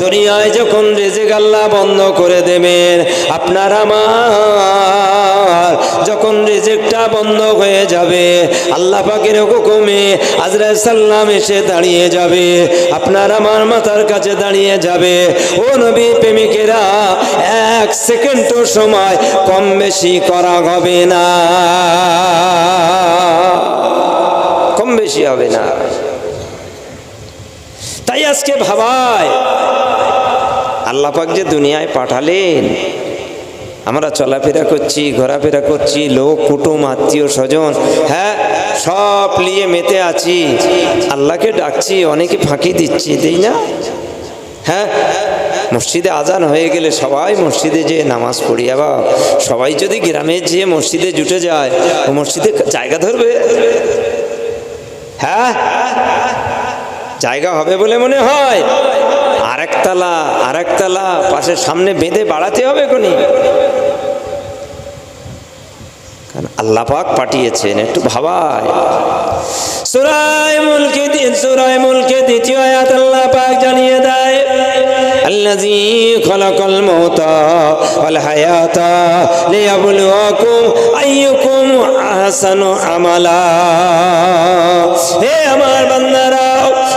দুনিয়ায় যখন রিজিক আল্লাহ বন্ধ করে দেবেন, আপনার আমার যখন রিজিকটা বন্ধ হয়ে যাবে, আল্লাহ পাকের হুকুমে আজরাইল সাল্লাম এসে দাঁড়িয়ে যাবে, আপনার আমার মাথার কাছে দাঁড়িয়ে যাবে। ও নবী প্রেমিকেরা, এক সেকেন্ডও সময় কম বেশি করা হবে না, কম বেশি হবে না। তাই আজকে ভাবায় আল্লাহ পাক যে দুনিয়ায় পাঠালেন, আমরা চলাফেরা করছি, ঘোরাফেরা করছি, লোক কুটুম আত্মীয় স্বজন, হ্যাঁ সব নিয়ে মেতে আছি, আল্লাহকে ডাকছি, অনেকে ফাঁকি দিচ্ছি, দেই না? হ্যাঁ, মসজিদে আজান হয়ে গেলে সবাই মসজিদে যেয়ে নামাজ পড়ি। আবার সবাই যদি গ্রামে যেয়ে মসজিদে জুটে যায়, ও মসজিদে জায়গা ধরবে? হ্যাঁ, জায়গা হবে বলে মনে হয়? আরেকতলা পাশের সামনে বেঁধে বাড়াতে হবে কোনি, কারণ আল্লাহ পাক পাঠিয়েছেন। একটু ভাবায় সূরা মুলকে দ্বিতীয় আয়াত আল্লাহ পাক জানিয়ে দেয়, আল্লাযী খালাকাল মাউতা ওয়াল হায়াতা লিয়াবলুয়াকুম আইয়ুকুম আহসানু আমালা। হে আমার বান্দারা,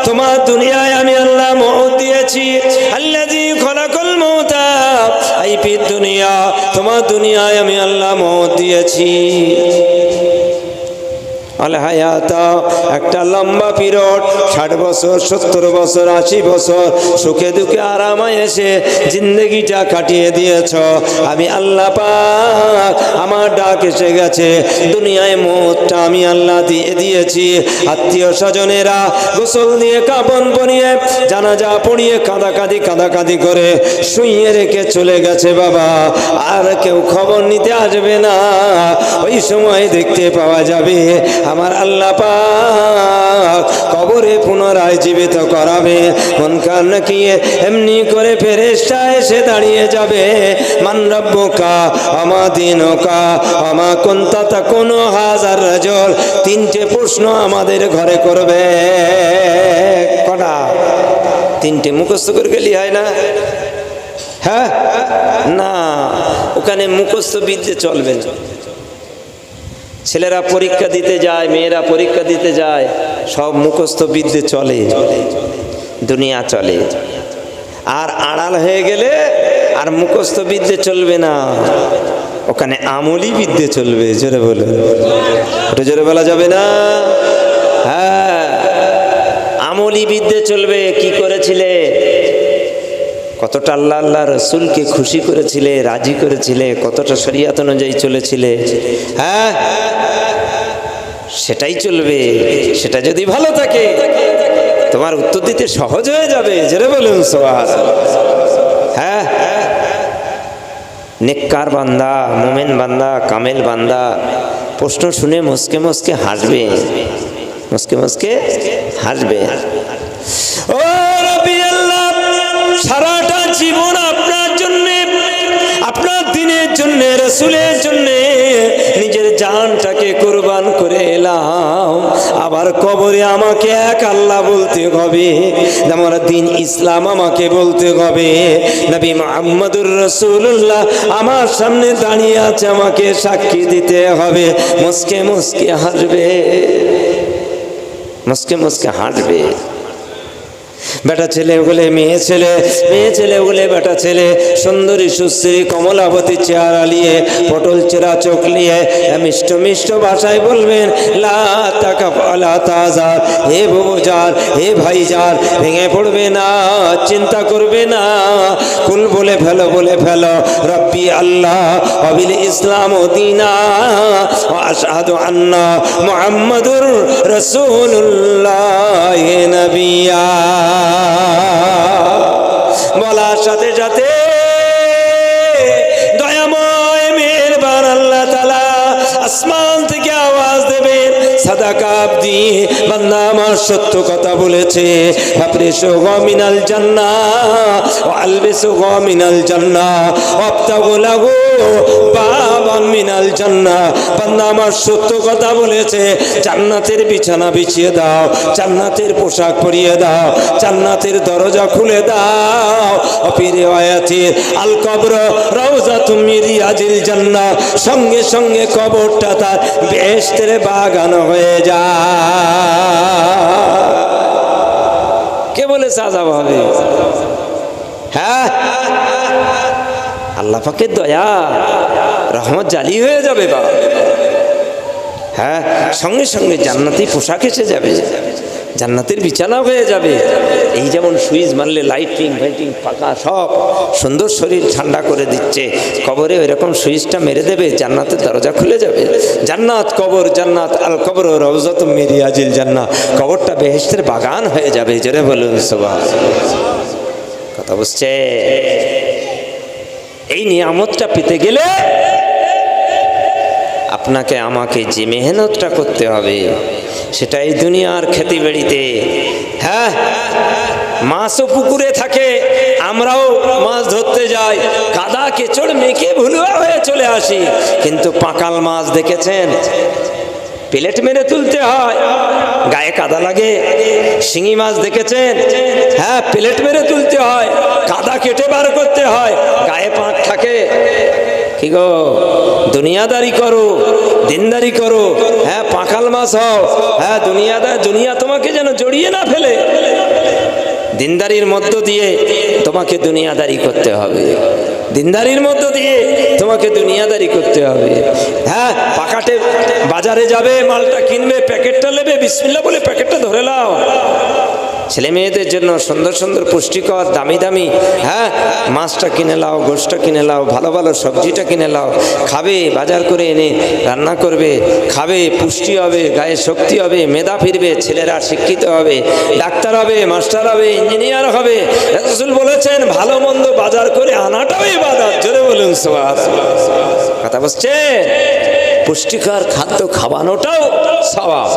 তোমার দুনিয়ায় আমি আল্লাহ মওত দিয়েছি। আল্লাযী খালাকাল মাউতা, এই ফিদ দুনিয়া, তোমার দুনিয়ায় আমি আল্লাহ মওত দিয়েছি। আল হায়াতা, একটা লম্বা পিরিয়ড, 60 বছর, 70 বছর, 80 বছর সুখে দুঃখে আরামে এসে জিন্দগিটা কাটিয়ে দিয়েছ। আমি আল্লাহ পাক, আমার ডাক এসে গেছে, দুনিয়ায় মওতটা আমি আল্লাহ দিয়ে দিয়েছি। আত্মীয় স্বজনেরা গোসল দিয়ে কাফন পরিয়ে জানাজা পড়িয়ে কাঁদাকাঁদি করে শুইয়ে রেখে চলে গেছে বাবা। আর কেউ খবর নিতে আসবে না। ওই সময় দেখতে পাওয়া যাবে আমার আল্লাহ পাক কবরে পুনরায় জীবিত করাবে। মুনকার নাকির এমনি করে ফেরেশতা এসে দাঁড়িয়ে যাবে, মান রাব্বুকা আমা দিনুকা আমা কুনতা তাকুনু হাযার রাজুল। 3টে প্রশ্ন আমাদের ঘরে করবে। কটা? 3টে মুখস্থ করে গেলি হয় না? হ্যাঁ না, ওখানে মুখস্থ বিদ্যে চলবে না। ছেলেরা পরীক্ষা দিতে যায়, মেয়েরা পরীক্ষা দিতে যায়, সব মুখস্থ বিদ্যে চলে, দুনিয়া চলে। আর আড়াল হয়ে গেলে আর মুখস্থ বিদ্যে চলবে না, ওখানে আমলি বিদ্যে চলবে। জোরে বলো, ওটা জোরে বলা যাবে না? হ্যাঁ, আমলি বিদ্যে চলবে। কি করেছিলে, কতটা আল্লাহ রসুলকে খুশি করেছিলে, রাজি করেছিলে, কতটা শরীয়ত অনুযায়ী চলেছিলে, হ্যাঁ সেটাই চলবে। সেটা যদি ভালো থাকে তোমার উত্তর দিতে সহজ হয়ে যাবে। জোরে বলুন সুবহানাল্লাহ। হ্যাঁ, নেককার বান্দা, মুমিন বান্দা, কামেল বান্দা প্রশ্ন শুনে মুসকে মুসকে হাসবে, মুসকে মুসকে হাসবে। ও রব্বি আল্লাহ, সারাটা জীবন আপনার জন্য, আপনার দিনের জন্য, রাসূলের জন্য নিজের জানটাকে কুরবান করে এলাম। আবার কবরে আমাকে এক আল্লাহ বলতে হবে, আমার দিন ইসলাম আমাকে বলতে হবে, নবী মুহাম্মদুর রাসূলুল্লাহ আমার সামনে দাঁড়িয়ে আছে, আমাকে সাক্ষী দিতে হবে। মুসকে মুসকে হাসবে, মুসকে মুসকে হাসবে। বেটা ছেলে বলে মেয়ে ছেলে, মেয়ে ছেলে বলে বেটা ছেলে, সুন্দরী সুশ্রী কমলাবতী চেহারা নিয়ে, পটল চেরা চোখ নিয়ে মিষ্ট মিষ্ট ভাষায় বলবেন, লা তাকাফ আলা তাজার, হে বুবুজান, হে ভাইজান, ভেঙে পড়বে না, চিন্তা করবে না, কুল বলে ফেলো, বলে ফেলো, রব্বি আল্লাহ ওয়াবিল ইসলাম দীনা ওয়া আশহাদু আন্না মুহাম্মাদুর রাসূলুল্লাহ নবিয়া। বলার সাথে সাথে দয়াময় মেহেরবান আল্লাহ তাআলা আসমান থেকে আওয়াজ দেবেন, সাদাকা আবদি, বান্দা আমার সত্য কথা বলেছে, ফাফরিশুহু মিনাল জান্নাহ ওয়া আলবিসুহু মিনাল জান্নাহ ওয়াবতাগু লাহু বাবান মিনাল জান্নাহ। বান্দা আমার সত্য কথা বলেছে, জান্নাতের বিছানা বিছিয়ে দাও, জান্নাতের পোশাক পরিয়ে দাও, জান্নাতের দরজা খুলে দাও, অফি রিওয়ায়াতি আল কবর রাউযাতুম মিন রিয়াজিল জান্নাহ, সঙ্গে সঙ্গে কবরটা তার বেহেশতের বাগান হয়ে যায়। কে বলেছে আযাব হবে? হ্যাঁ, আল্লাহ পাকের দয়া রহমত জালি হয়ে যাবে বা, হ্যাঁ, সঙ্গে সঙ্গে জান্নাতি পোশাক এসে যাবে, জান্নাতের বিছানা হয়ে যাবে। এই যেমন সুইচ মারলে লাইটিং ফাইটিং পাকা সব সুন্দর, শরীর ঠান্ডা করে দিচ্ছে, কবরে ওইরকম সুইচটা মেরে দেবে, জান্নাতের দরজা খুলে যাবে। জান্নাত কবর, জান্নাত আল কবর রাউযাতুম মিন রিয়াজিল জান্নাহ, কবরটা বেহেশতের বাগান হয়ে যাবে। জোরে বলুন সুবহানাল্লাহ। কথা বুঝছে? এই নিয়ামতটা পেতে গেলে আপনাকে আমাকে যে মেহনতটা করতে হবে সেটা এই দুনিয়ার খেতে বেড়িতে। হ্যাঁ, মাছও পুকুরে থাকে, আমরাও মাছ ধরতে যাই, কাদা কেচড় মেখে ভুলুয়া হয়ে চলে আসি, কিন্তু পাকাল মাছ দেখেছেন প্লেট মেরে তুলতে হয়, গায়ে কাদা লাগে। শিঙি মাছ দেখেছেন? হ্যাঁ, প্লেট মেরে তুলতে হয়, কাদা কেটে বার করতে হয়, গায়ে পাঁক থাকে। কি গো, দুনিয়াদারি করো, দিনদারি করো, হ্যাঁ, পাকাল মাছ হও, হ্যাঁ, দুনিয়া তোমাকে যেন জড়িয়ে না ফেলে। দিনদারির মধ্য দিয়ে তোমাকে দুনিয়াদারি করতে হবে, দিনদারির মধ্য দিয়ে তোমাকে দুনিয়াদারি করতে হবে। হ্যাঁ, পাকাটে বাজারে যাবে, মালটা কিনবে, প্যাকেটটা নেবে, বিসমিল্লাহ বলে প্যাকেটটা ধরে নাও। ছেলে মেয়েদের জন্য সুন্দর সুন্দর পুষ্টিকর দামি দামি, হ্যাঁ, মাছটা কিনে নাও, গোশটা কিনে নাও, ভালো ভালো সবজিটা কিনে নাও, খাবে, বাজার করে এনে রান্না করবে, খাবে, পুষ্টি হবে, গায়ে শক্তি হবে, মেধা ফিরবে, ছেলেরা শিক্ষিত হবে, ডাক্তার হবে, মাস্টার হবে, ইঞ্জিনিয়ার হবে। রাসূল বলেছেন ভালো মন্দ বাজার করে আনাটাও ইবাদত। জোরে বলুন সুবহানাল্লাহ। কথা বুঝছে? পুষ্টিকর খাদ্য খাওয়ানোটাও সওয়াব।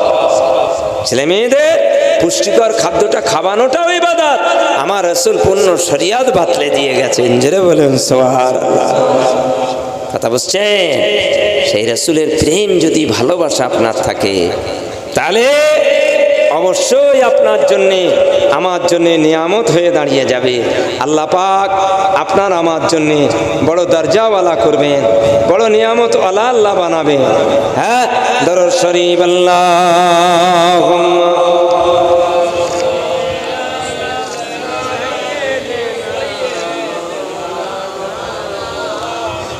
ছেলে মেয়েদের পুষ্টিকর খাদ্যটা খাওয়ানোটাও ইবাদত। আমার রাসূল পূর্ণ শরিয়াত বাতলে দিয়ে গেছেন। জোরে বলুন সুবহানাল্লাহ। কথা বুঝছেন? সেই রাসূলের প্রেম যদি ভালোবাসা আপনার থাকে তাহলে অবশ্যই আপনার জন্যে আমার জন্যে নিয়ামত হয়ে দাঁড়িয়ে যাবে। আল্লাহ পাক আপনার আমার জন্যে বড় দরজাওয়ালা করবেন, বড় নিয়ামত ওয়ালা আল্লাহ বানাবেন। হ্যাঁ, দরুদ শরীফ আল্লাহুম্মা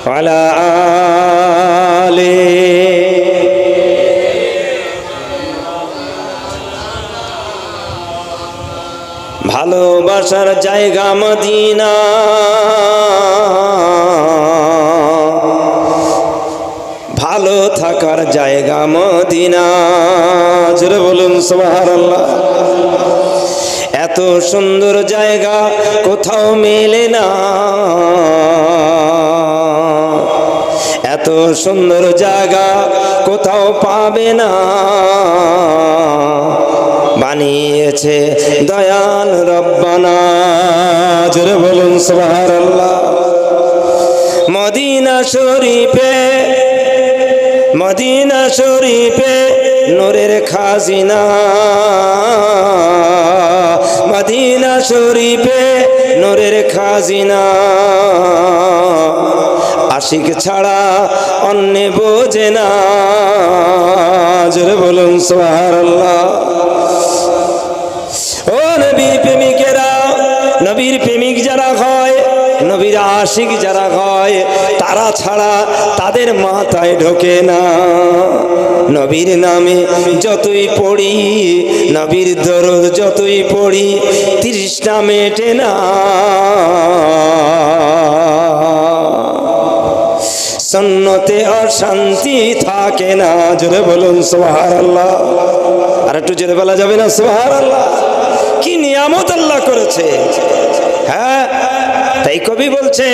ওয়ালা আলি ভালোবাসার জায়গা মদিনা, ভালো থাকার জায়গা মদিনা। জোরে বলুন সুবহানাল্লাহ। এত সুন্দর জায়গা কোথাও মেলে না, এত সুন্দর জায়গা কোথাও পাবে না, বানিয়েছে দয়াল রব্বানা। জোরে বলুন সুবহানাল্লাহ। মদিনা শরীফে, মদিনা শরীফে নূরের খাজিনা, মদিনা শরীফে নূরের খাজিনা, আশিক ছাড়া অন্য বোঝে না। জোরে বলুন সুবহানাল্লাহ। ও নবীর প্রেমিকেরা, নবীর প্রেমিক যারা হয়, নবীর আশিক যারা হয়, তারা ছাড়া তাদের মাথায় ঢোকে না। নবীর নামে যতই পড়ি, নবীর দরুদ যতই পড়ি, তৃষ্ণা মেটে না, সুন্নতে অশান্তি থাকে না। জোরে বলুন সুবহানাল্লাহ। আর একটু জোরে বলা যাবে না সুবহানাল্লাহ? কি নিয়ামত আল্লাহ করেছে। হ্যাঁ, তাই কবি বলছে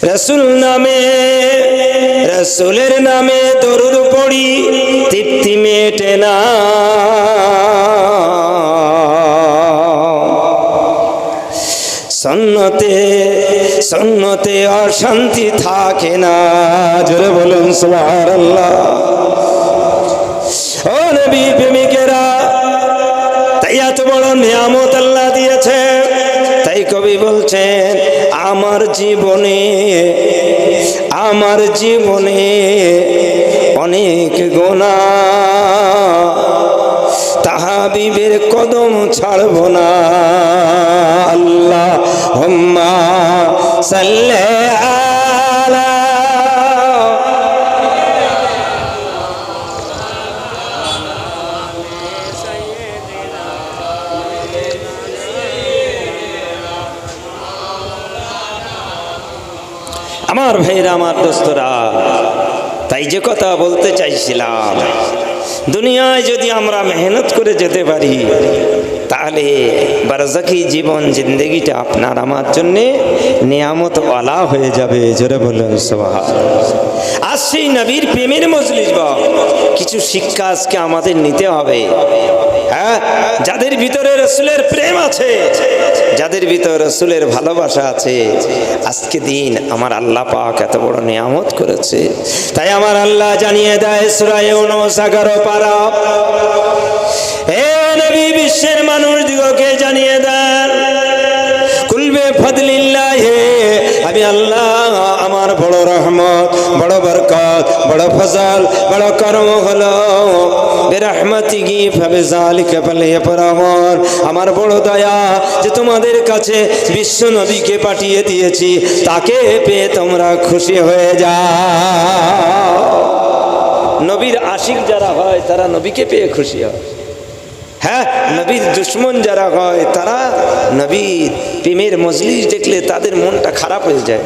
রাসূল নামে, রাসূলের নামে দরুদ পড়ি, তৃপ্তি মেটে না, সুন্নতে সুন্নতে অশান্তি থাকে না। জোরে বলুন সুবহানাল্লাহ। ও নবী প্রেমিকেরা, তাই এত বড় নিয়ামত আল্লাহ দিয়েছে, নবী বলছেন, আমার জীবনে অনেক গুনাহ, তাহাবিবের কদম ছাড়ব না। আল্লাহুম্মা সাল্লি আলা। আমার ভাইরা, আমার দোস্তরা, তাই যে কথা বলতে চাইছিলাম, দুনিয়ায় যদি আমরা মেহনত করে যেতে পারি তাহলে বারজাকি জীবন জিন্দেগিটা আপনার আমার জন্যে নিয়ামত ওয়ালা হয়ে যাবে। জোরে বলুন সুবহানাল্লাহ। আজ সেই নবীর প্রেমের মজলিস, কিছু শিক্ষা আজকে আমাদের নিতে হবে। হ্যাঁ, যাদের ভিতরে রাসূলের প্রেম আছে, যাদের ভিতরে রাসূলের ভালোবাসা আছে, আজকে দিন আমার আল্লাহ পাক এত বড় নিয়ামত করেছে। তাই আমার আল্লাহ জানিয়ে দেয় সূরা ইউনূস 11 পারা, হে নবী বিশ্বের মানুষ দিগকে জানিয়ে দেন, কুলবে ফাদলিল্লাহি, আমি আল্লাহ আমার বড় রহমত, বড় বরকত, বড় ফজল, বড় করম হলো বিরহমাতিহি ফাবিযালিকা ফালইফরাহুন, আমার বড় দয়া যে তোমাদের কাছে বিশ্ব নবীকে পাঠিয়ে দিয়েছি, তাকে পেয়ে তোমরা খুশি হয়ে যাও। নবীর আশিক যারা হয় তারা নবীকে পেয়ে খুশি হয়। হ্যাঁ, নবীর দুশ্মন যারা হয় তারা নবীর প্রেমের মজলিস দেখলে তাদের মনটা খারাপ হয়ে যায়।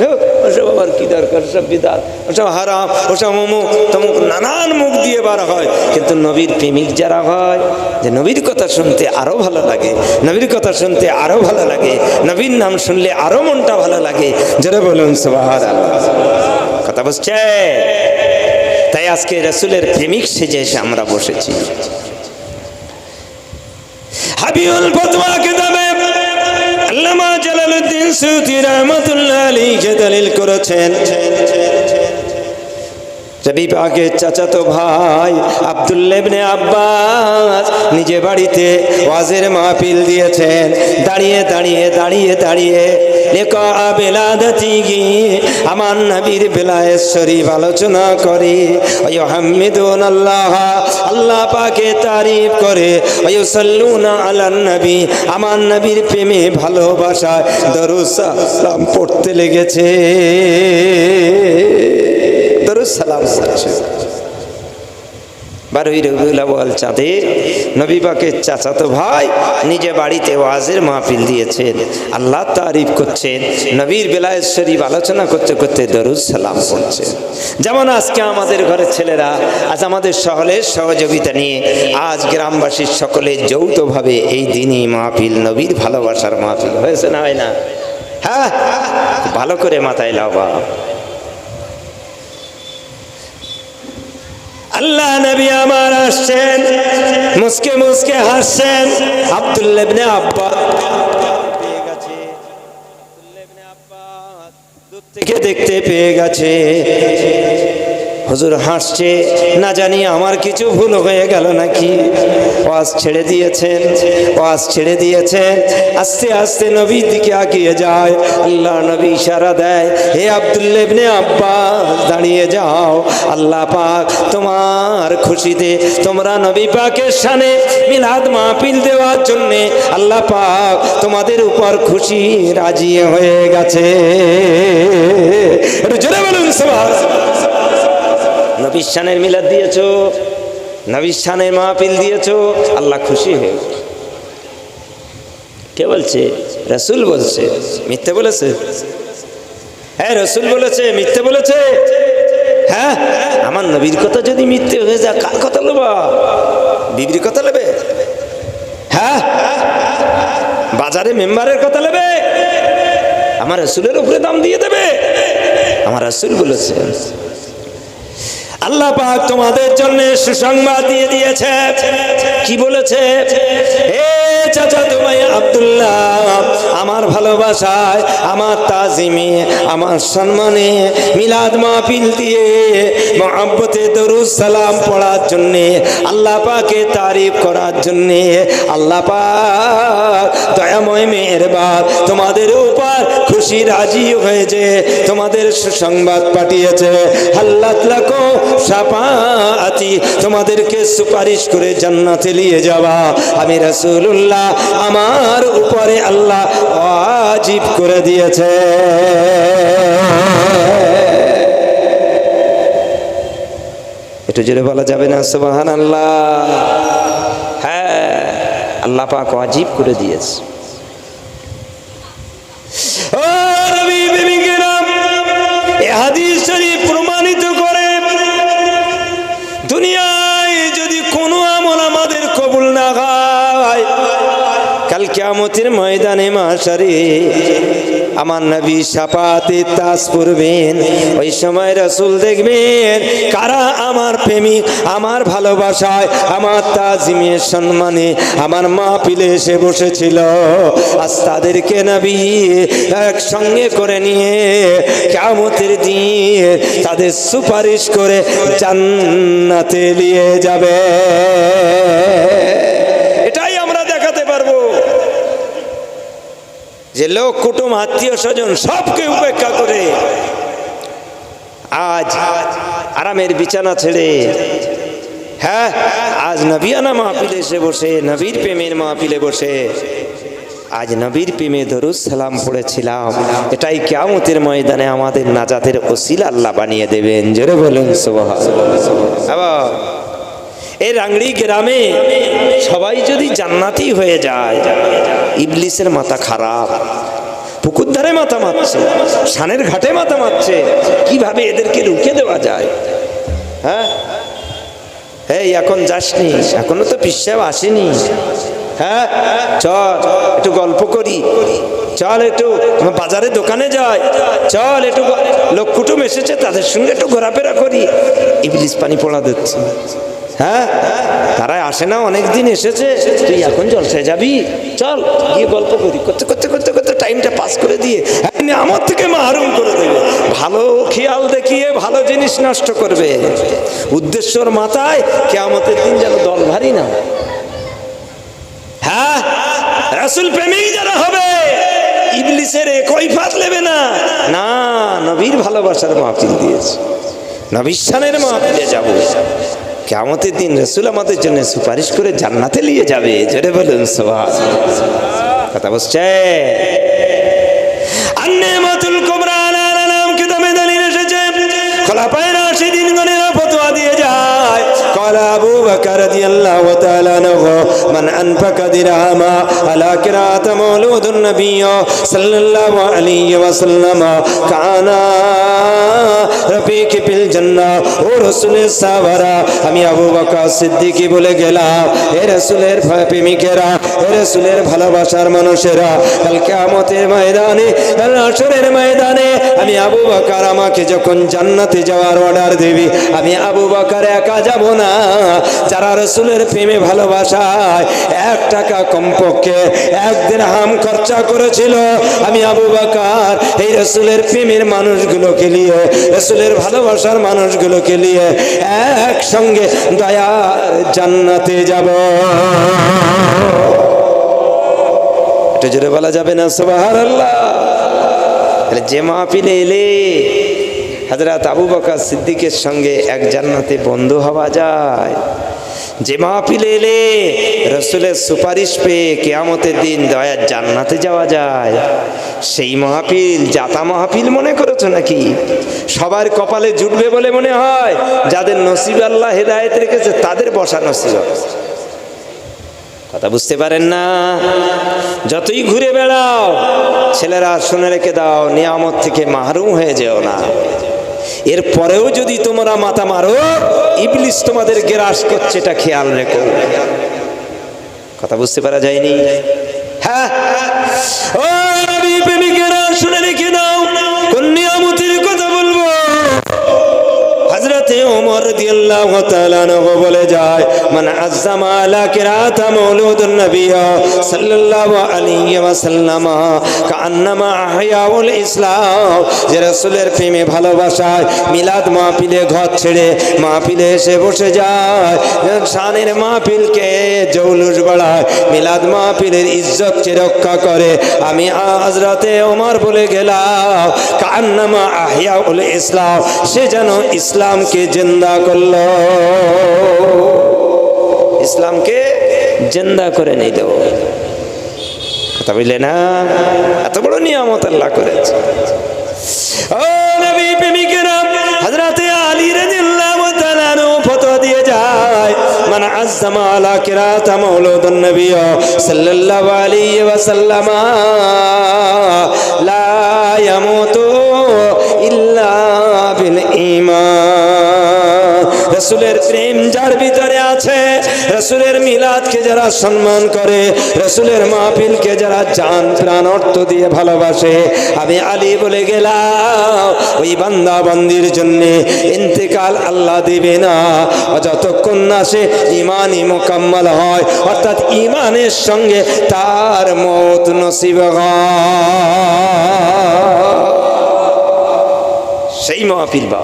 ওসব আবার কি দরকার, সব বিদাত, ওসব হারাম, ওসব অমুক তমুক নানান মুখ দিয়ে বার হয়। কিন্তু নবীর প্রেমিক যারা হয়, যে নবীর কথা শুনতে আরো ভালো লাগে, নবীর কথা শুনতে আরো ভালো লাগে, নবীর নাম শুনলে আরো মনটা ভালো লাগে। যারা বলুন সুবহানাল্লাহ। কথা বুঝছে? তাই আজকে রাসূলের প্রেমিক সেজে এসে আমরা বসেছি। হাবিউল ফতোয়া কিতাবে আল্লামা জালালউদ্দিন সুয়ুতী রাহমাতুল্লাহ আলাইহি দলিল করেছেন, নবী পাকের চাচাতো ভাই আব্দুল্লাহ ইবনে আব্বাস নিজে বাড়িতে ওয়াজের মাহফিল দিয়েছেন। দাঁড়িয়ে দাঁড়িয়ে দাঁড়িয়ে দাঁড়িয়ে লিকা বিলাদাতিহি, আমার নবীর বেলায়েত শরীফ আলোচনা করে, ইউহাম্মিদুন আল্লাহ, আল্লাহ পাকে তারিফ করে, ইউসাল্লুনা আলান নবী, আমার নবীর প্রেমে ভালোবাসায় দরুদ সালাম পড়তে লেগেছে। দরুদ সালাম পড়ছে। 12ই রবিউল আউয়াল চাঁদে নবী পাকের চাচাতো ভাই নিজে বাড়িতে ওয়াজের মাহফিল দিয়েছেন, আল্লাহ তারিফ করছেন, নবীর বেলায়েত শরীফ আলোচনা করতে করতে দরুদ সালাম পড়ছে। যেমন আজকে আমাদের ঘরের ছেলেরা আজ আমাদের সকলের সহযোগিতা নিয়ে আজ গ্রামবাসীর সকলে যৌথভাবে এই দিনই মাহফিল, নবীর ভালোবাসার মাহফিল হয়েছে না হয় না? হ্যাঁ, ভালো করে মাথায় লাবা। আল্লাহ নবী আমার আসছেন, মুস্কে মুস্কে হাসছেন। আব্দুল্লাহ ইবনে আব্বাস পেয়ে গেছে, আব্দুল্লাহ ইবনে আব্বাস দূর থেকে দেখতে পেয়ে গেছে হুজুর হাসছে, না জানি আমার কিছু ভুল হয়ে গেল নাকি। ওয়াজ ছেড়ে দিয়েছেন, ওয়াজ ছেড়ে দিয়েছেন, আস্তে আস্তে নবীর দিকে এগিয়ে যায়। আল্লাহ নবী ইশারা দেয়, হে আব্দুল্লাহ ইবনে আব্বাস দাঁড়িয়ে যাও, আল্লাহ পাক তোমার খুশিতে, তোমরা নবী পাকের শানে মিলাদ মাহফিল দেওয়ার জন্য আল্লাহ পাক তোমাদের উপর খুশি রাজি হয়ে গেছে। জোরে বলুন সুবহানাল্লাহ। নবীর শানের মিলাদ দিয়েছো, নবীর শানের মাহফিল দিয়েছো, আল্লাহ খুশি হয়ে। কে বলছে? রাসূল বলছে। মিথ্যে বলেছে? হ্যাঁ, রাসূল বলেছে, মিথ্যে বলেছে? হ্যাঁ, আমার নবীর কথা যদি মিথ্যে হয়ে যায়, কার কথা নেবা? বিবির কথা নেবে? হ্যাঁ, বাজারে মেম্বারের কথা নেবে? আমার রাসূলের উপরে দাম দিয়ে দেবে? আমার রাসূল বলেছে। আল্লাহ পাক তোমাদের জন্য সুসংবাদ দিয়ে দিয়েছে। কি বলেছে? হে চাচাতো ভাই আব্দুল্লাহ, আমার ভালোবাসায়, আমার তাজিমে, আমার সম্মানে মিলাদ মাহফিল দিয়ে মহব্বতে দরুদ সালাম পড়ার জন্যে, আল্লাহ পাকে তারিফ করার জন্যে আল্লাহ পাক দয়াময় মেহেরবান তোমাদের উপর খুশি রাজি হয়েছে, তোমাদের সুসংবাদ পাঠিয়েছে। হাল্লাত লাকু শাফাআতি, তোমাদেরকে সুপারিশ করে জান্নাতে নিয়ে যাওয়া আমি রাসূলুল্লাহ আমার উপরে আল্লাহ ওয়াজিব করে দিয়েছে। একটু জোরে বলা যাবে না সুবহানাল্লাহ? হ্যাঁ, আল্লাহ পাক ওয়াজিব করে দিয়েছে। ও নবী প্রেমিকেরা, এই হাদিস শরীফ প্রমাণিত করে দুনিয়ায় যদি কোনো আমল আমাদের কবুল না হয়, কাল কিয়ামতের ময়দানে মাশারে আমার নবী শাফাতে তাজ পড়বেন। ওই সময় রাসূল দেখবেন কারা আমার প্রেমিক, আমার ভালোবাসায়, আমার তাজিমে সম্মানে আমার মাহফিলে এসে বসেছিল, আজ তাদেরকে নবী একসঙ্গে করে নিয়ে কিয়ামতের দিন তাদের সুপারিশ করে জান্নাতে নিয়ে যাবে। এটাই আমরা দেখাতে পারবো যে লোক কুটুম আত্মীয় স্বজন সবকে উপেক্ষা করে আজ আরামের বিছানা ছেড়ে, হ্যাঁ, আজ নবিয়ানা মাহফিলে এসে বসে, নবীর প্রেমের মাহফিলে বসে আজ নবীর প্রেমে দরুদ সালাম পড়েছিলাম। এটাই কিয়ামতের ময়দানে আমাদের নাজাতের ওসিলা আল্লাহ বানিয়ে দেবেন। জোরে বলুন সুবহানাল্লাহ। এই রাংড়ি গ্রামে সবাই যদি জান্নাতি হয়ে যায়, ইবলিসের মাথা খারাপ, পুকুর ধারে মাথা মারছে, সানের ঘাটে মাথা মারছে, কিভাবে এদেরকে রুখে দেওয়া যায়? হ্যাঁ, এই এখন যাসনি, এখনো তো পিসাব আসেনি। হ্যাঁ, চল একটু গল্প করি, চল একটু বাজারে দোকানে যাই, চল একটু লোক কুটুম এসেছে তাদের সঙ্গে একটু ঘোরাফেরা করি। ইবলিস পানি পড়া দিচ্ছে। হ্যাঁ, তারা আসে না, অনেকদিন এসেছে, তুই এখন জলসায় যাবি, চল গিয়ে গল্প করি। করতে করতে করতে করতে টাইমটা পাস করে দিয়ে আমার থেকে মাহরুম করে দেবে, ভালো খেয়াল দেখিয়ে ভালো জিনিস নষ্ট করবে। উদ্দেশ্যর মাথায় কিয়ামতের দিন যেন দল ভারী না। হ্যাঁ, রাসূল প্রেমিক যারা হবে ইবলিসের একই ফাঁদ নেবে না। না, নবীর ভালোবাসার মাহফিল দিয়েছে, নবীর শানের মাহফিলে যাবো। কিয়ামতের দিন রাসূল আমাদের জন্য সুপারিশ করে জান্নাতে নিয়ে যাবে। জোরে বলুন সুবহানাল্লাহ। কথা বলছে আন-নিমাতুল কুবরা নাম কিতাবে দলিল এসেছে, খোলাফায়ে রাশিদিন গণের ফতোয়া দিয়ে যায়। ক্বালা আবু বকর রাদিয়াল্লাহু তাআলা আনহু মান আনফাকা দিরহামা আলা কিরাত মাওলুদুন নবী সাল্লাল্লাহু আলাইহি ওয়াসাল্লাম কানা রফিক ফিল জান্নাহ ও রাসূলের সাহাবারা, আমি আবু বকর সিদ্দিকী বলে গেলাম, হে রাসূলের প্রেমিকেরা, হে রাসূলের ভালোবাসার মানুষেরা, কাল কিয়ামতের ময়দানে, কাল হাশরের ময়দানে আমি আবু বকর আমাকে যখন জান্নাতে যাওয়ার অর্ডার দেবে, আমি আবু বকর একা যাব না। যারা রাসূলের প্রেমে ভালোবাসায় 1 টাকা কমপক্ষে 1 দিরহাম খরচা করেছিল, আমি আবু বকর এই রাসূলের প্রেমের মানুষগুলোকে নিয়ে, রাসূলের ভালোবাসার মানুষগুলোকে নিয়ে একসঙ্গে দয়ার জান্নাতে যাব। এটা জোরে বলা যাবে না সুবহানাল্লাহ? যে মাহফিলে এলে হযরত আবু বকর সিদ্দিকের সঙ্গে এক জান্নাতে বন্ধু হওয়া যায়, যে মাহফিলে এলে রাসূলের সুপারিশ পেয়ে কিয়ামতের দিন দয়ার জান্নাতে যাওয়া যায়, সেই মাহফিল জাতা মাহফিল মনে করেছো নাকি? সবার কপালে জুটবে বলে মনে হয়? যাদের নসিব আল্লাহ হেদায়েত রেখেছে তাদের বসা নসিব। কথা বুঝতে পারেন না? যতই ঘুরে বেড়াও, ছেলেরা শুনে রেখে দাও, নিয়ামত থেকে মাহরুম হয়ে যেও না। এর পরেও যদি তোমরা মাথা মারো, ইবলিস তোমাদের গ্রাস করছে, এটা খেয়াল রেখো। কথা বুঝতে পারা যায়নি? হ্যাঁ, ও নবী প্রেমিকেরা শুনে রেখে দাও, কোন নিয়ামতের কথা বলবো। হযরতে ওমর রাদিয়াল্লাহু তাআলা আনহু বলে যায়, মান আযযামা আলা কিরাতা মাউলুদুন নবী সাল্লাল্লাহু আলাইহি ওয়াসাল্লাম কান্নামা আহয়াউল ইসলাম। যে রাসূলের প্রেমে ভালোবাসায় মিলাদ মাহফিলে ঘর ছেড়ে মাহফিলে এসে বসে যায়, শানের মাহফিলকে জৌলুস বাড়ায়, মিলাদ মাহফিলের ইজ্জতকে রক্ষা করে। আমি হযরতে ওমর বলে গেলাম কান্নামা আহয়াউল ইসলাম, সে যেন ইসলামকে জিন্দা করলো, ইসলামকে জিন্দা করে নিল। কথা বললে না, এত বড় নিয়ামত আল্লাহ করেছে। ও নবী প্রেমিকেরা, হযরতে আলী রাদিয়াল্লাহু তাআলা আনহু ফতোয়া দিয়ে যায়, মান আযযামা আলা কিরাতা মাউলুদুন নবী সাল্লাল্লাহু আলাইহি ওয়াসাল্লাম লা ইয়ামুতু ইল্লা বিল ঈমান। রাসূলের প্রেম যার ভিতরে আছে, রাসূলের মিলাদকে যারা সম্মান করে, রাসূলের মাহফিলকে যারা জান প্রাণ অর্থ দিয়ে ভালোবাসে, আমি আলী বলে গেলাম ওই বান্দা বান্দির জন্য ইন্তেকাল আল্লাহ দিবে না যতক্ষণ না সে ঈমানই মুকাম্মাল হয়, অর্থাৎ ঈমানের সঙ্গে তার মওত নসিব হয়। সেই মাহফিল বা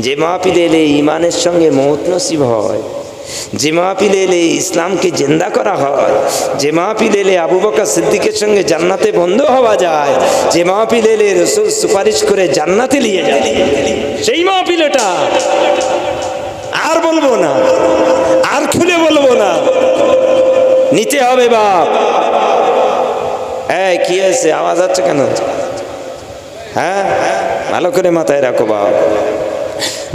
যে মাহফিলে এলে ঈমানের সঙ্গে মওত নসিব হয়, যে মাহফিলে এলে ইসলামকে জিন্দা করা হয়, যে মাহফিলে এলে আবু বকর সিদ্দিকের সঙ্গে জান্নাতে বন্ধু হওয়া যায়, যে মাহফিলে এলে রাসূল সুপারিশ করে জান্নাতে নিয়ে যায়, সেই মাহফিলটা আর বলবো না, আর খুলে বলবো না, নিতে হবে বাপ। এই কি হয়েছে, আওয়াজ হচ্ছে কেন? হ্যাঁ, ভালো করে মাথায় রাখো বাপ।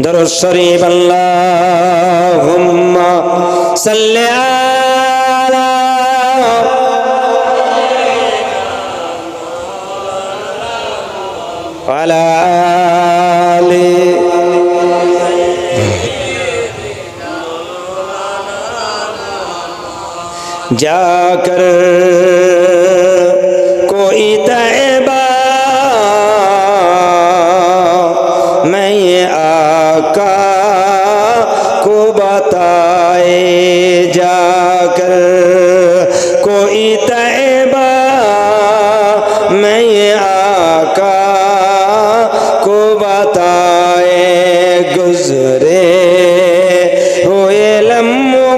দরুদ শরীফ আল্লাহুম্মা সাল্লি আলা ওয়ালা আলি जाकर कोई तैबा मैं ये आका को बताए, जाकर कोई तैबा मैं ये आका को बताए, गुजरे हुए लम्हों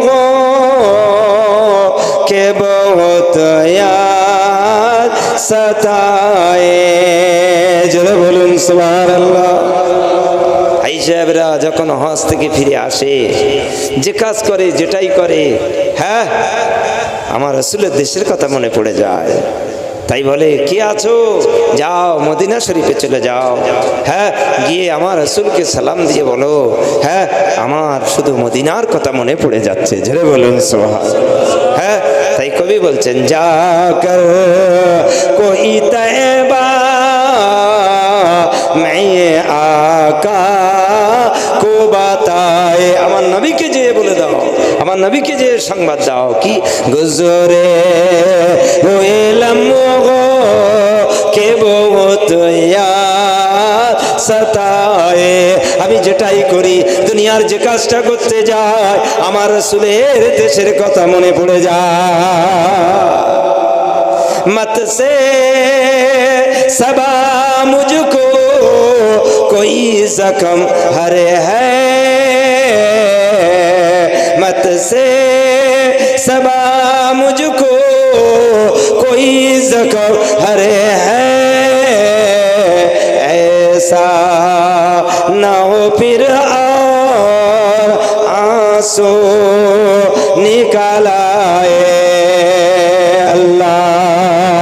के बहुत याद सताए। জোরে বলুন সুবহানাল্লাহ। ভাই সাহেবরা যখন হজ থেকে ফিরে আসে, যে কাজ করে যেটাই করে, হ্যাঁ আমার রাসূলের দেশের কথা মনে পড়ে যায়। তাই বলে কি আছো, যাও মদিনা শরীফে চলে যাও, হ্যাঁ গিয়ে আমার রাসূলকে সালাম দিয়ে বলো, হ্যাঁ আমার শুধু মদিনার কথা মনে পড়ে যাচ্ছে। জোরে বলুন সুবহানাল্লাহ। হ্যাঁ তাই কবি বলছেন, जाकर कोई तैबा मैं आका को बताए, আমার নবীকে যে বলে দাও, আমার নবীকে যে সংবাদ দাও, কি গুজরে हुए लम्हों के बहुत याद सताए। আমি যেটাই করি, দুনিয়ার যে কাজটা করতে যাই, আমার রাসূলের দেশের কথা মনে পড়ে যায়। मत से सबा मुझको कोई जख्म हरे है, मत से सबा मुझको कोई जख्म हरे है, ऐसा ना हो फिर और आंसू निकल आए। अल्लाहुम्मा